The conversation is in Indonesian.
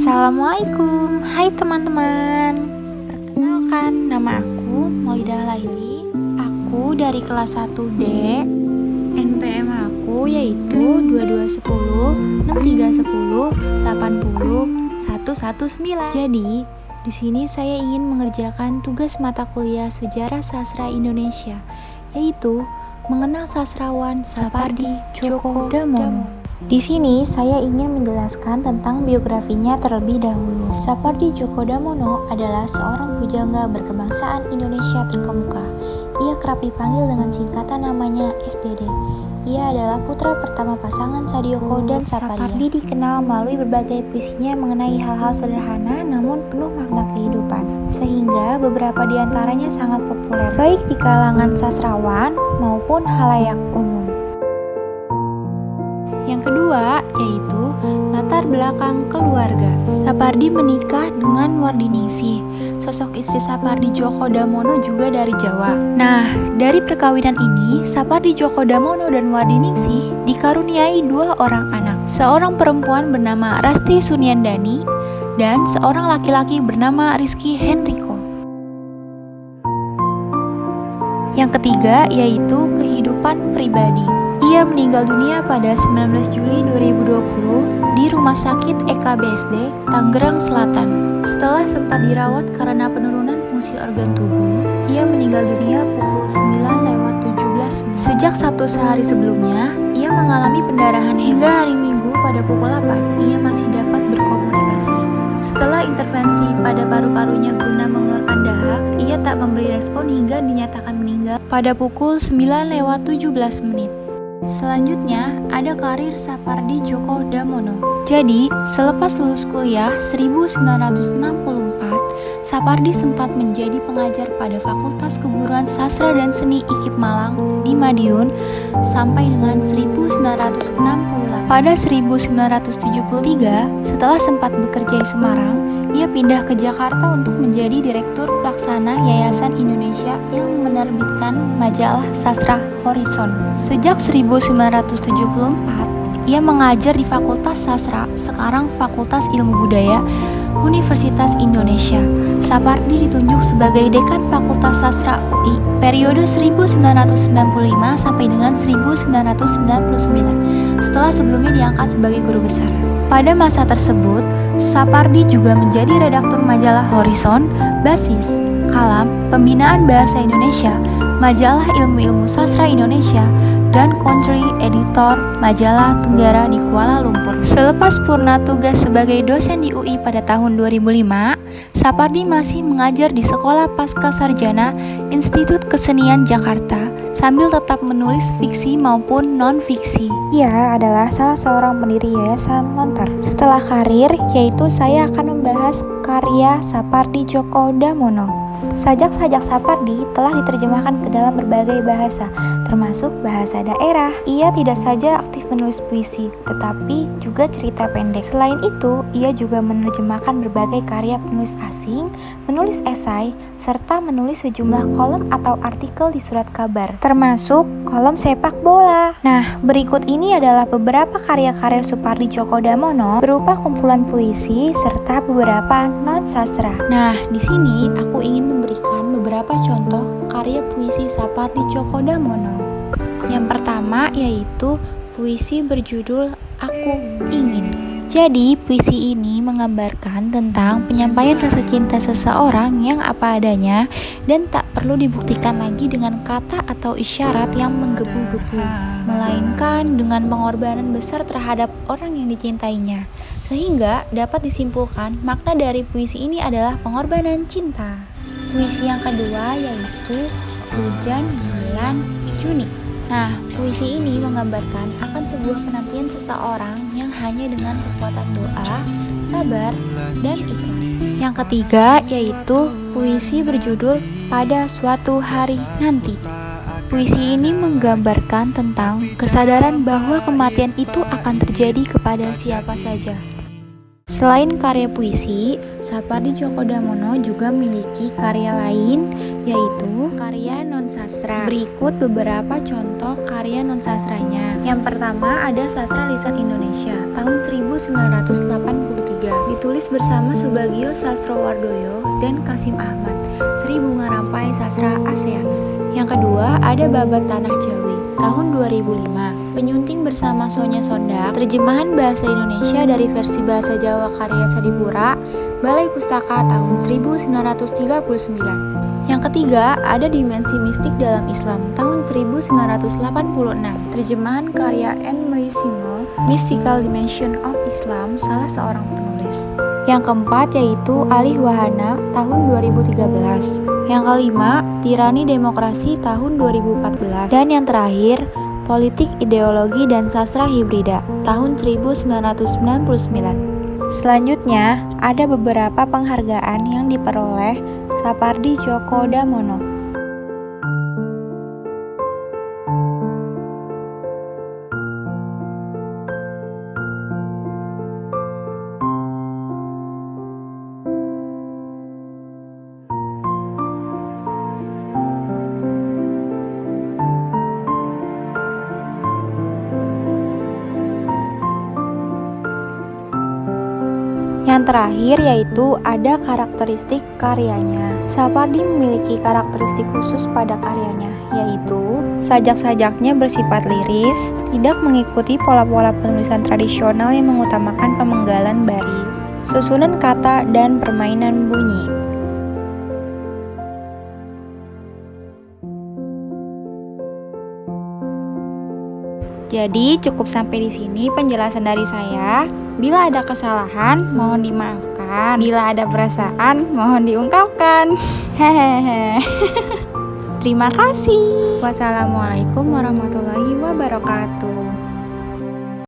Assalamualaikum, hai teman-teman. Perkenalkan, nama aku Moidah Laili. Aku dari kelas 1D. NPM aku yaitu 2210 6310 80 119. Jadi, di sini saya ingin mengerjakan tugas mata kuliah Sejarah Sastra Indonesia, yaitu mengenal sastrawan Sapardi Djoko Damono. Di sini saya ingin menjelaskan tentang biografinya terlebih dahulu. Sapardi Djoko Damono adalah seorang pujangga berkebangsaan Indonesia terkemuka. Ia kerap dipanggil dengan singkatan namanya SDD. Ia adalah putra pertama pasangan Sadioko dan Saparia. Sapardi dikenal melalui berbagai puisinya mengenai hal-hal sederhana namun penuh makna kehidupan, sehingga beberapa di antaranya sangat populer, baik di kalangan sastrawan maupun halayak umum. Yang kedua yaitu latar belakang keluarga. Sapardi menikah dengan Wardiningsih. Sosok istri Sapardi Djoko Damono juga dari Jawa. Nah, dari perkawinan ini, Sapardi Djoko Damono dan Wardiningsih dikaruniai dua orang anak. Seorang perempuan bernama Rasti Sunyandani dan seorang laki-laki bernama Rizky Henryko. Yang ketiga yaitu kehidupan pribadi. Ia meninggal dunia pada 19 Juli 2020 di Rumah Sakit EKBSD, Tangerang Selatan. Setelah sempat dirawat karena penurunan fungsi organ tubuh, ia meninggal dunia pukul 9:17. Sejak Sabtu sehari sebelumnya, ia mengalami pendarahan hingga hari Minggu pada pukul 8. Ia masih dapat berkomunikasi. Setelah intervensi pada paru-parunya guna mengeluarkan dahak, ia tak memberi respon hingga dinyatakan meninggal pada pukul 9:17. Selanjutnya, ada karir Sapardi Djoko Damono. Jadi, selepas lulus kuliah 1964, Sapardi sempat menjadi pengajar pada Fakultas Keguruan Sastra dan Seni IKIP Malang di Madiun sampai dengan 1968. Pada 1973, setelah sempat bekerja di Semarang, ia pindah ke Jakarta untuk menjadi Direktur Pelaksana Yayasan Indonesia yang menerbitkan majalah Sastra Horizon. Sejak 1974, ia mengajar di Fakultas Sastra, sekarang Fakultas Ilmu Budaya, Universitas Indonesia. Sapardi ditunjuk sebagai Dekan Fakultas Sastra UI periode 1995 sampai dengan 1999, setelah sebelumnya diangkat sebagai guru besar. Pada masa tersebut, Sapardi juga menjadi redaktur majalah Horizon, Basis, Kalam, Pembinaan Bahasa Indonesia, Majalah Ilmu-Ilmu Sastra Indonesia, dan Country Editor Majalah Tenggara di Kuala Lumpur. Selepas purna tugas sebagai dosen di UI pada tahun 2005, Sapardi masih mengajar di Sekolah Pascasarjana Institut Kesenian Jakarta sambil tetap menulis fiksi maupun non-fiksi. Ia adalah salah seorang pendiri Yayasan Lontar. Setelah karir, yaitu saya akan membahas karya Sapardi Djoko Damono. Sajak-sajak Sapardi telah diterjemahkan ke dalam berbagai bahasa, termasuk bahasa daerah. Ia tidak saja aktif menulis puisi, tetapi juga cerita pendek. Selain itu, ia juga menerjemahkan berbagai karya penulis asing, menulis esai, serta menulis sejumlah kolom atau artikel di surat kabar, termasuk kolom sepak bola. Nah, berikut ini adalah beberapa karya-karya Sapardi Djoko Damono berupa kumpulan puisi serta beberapa non-sastra. Nah, di sini aku ingin memberikan beberapa contoh karya puisi Sapardi Djoko Damono. Yang pertama yaitu puisi berjudul Aku Ingin. Jadi, puisi ini menggambarkan tentang penyampaian rasa cinta seseorang yang apa adanya dan tak perlu dibuktikan lagi dengan kata atau isyarat yang menggebu-gebu, melainkan dengan pengorbanan besar terhadap orang yang dicintainya. Sehingga dapat disimpulkan makna dari puisi ini adalah pengorbanan cinta. Puisi yang kedua yaitu Hujan Bulan Juni. Nah, puisi ini menggambarkan akan sebuah penantian seseorang yang hanya dengan kekuatan doa, sabar, dan ikhlas. Yang ketiga yaitu puisi berjudul Pada Suatu Hari Nanti. Puisi ini menggambarkan tentang kesadaran bahwa kematian itu akan terjadi kepada siapa saja. Selain karya puisi, Sapardi Djoko Damono juga memiliki karya lain, yaitu karya non-sastra. Berikut beberapa contoh karya non-sastranya. Yang pertama ada Sastra Lisan Indonesia tahun 1983, ditulis bersama Subagio Sastrowardoyo dan Kasim Ahmad, Sri Bunga Rampai Sastra ASEAN. Yang kedua ada Babat Tanah Jawi tahun 2005, penyunting bersama Sonya Sondak, terjemahan bahasa Indonesia dari versi bahasa Jawa karya Sadipura, Balai Pustaka tahun 1939. Yang ketiga ada Dimensi Mistik dalam Islam tahun 1986, terjemahan karya Anne Marie Simmel, Mystical Dimension of Islam, salah seorang penulis. Yang keempat yaitu Alih Wahana tahun 2013. Yang kelima, Tirani Demokrasi tahun 2014. Dan yang terakhir, Politik, Ideologi, dan Sastra Hibrida tahun 1999. Selanjutnya, ada beberapa penghargaan yang diperoleh Sapardi Djoko Damono. Yang terakhir yaitu ada karakteristik karyanya. Sapardi memiliki karakteristik khusus pada karyanya, yaitu sajak-sajaknya bersifat liris, tidak mengikuti pola-pola penulisan tradisional yang mengutamakan pemenggalan baris, susunan kata, dan permainan bunyi. Jadi cukup sampai di sini penjelasan dari saya. Bila ada kesalahan, mohon dimaafkan. Bila ada perasaan, mohon diungkapkan. Hehehe. Terima kasih. Wassalamualaikum warahmatullahi wabarakatuh.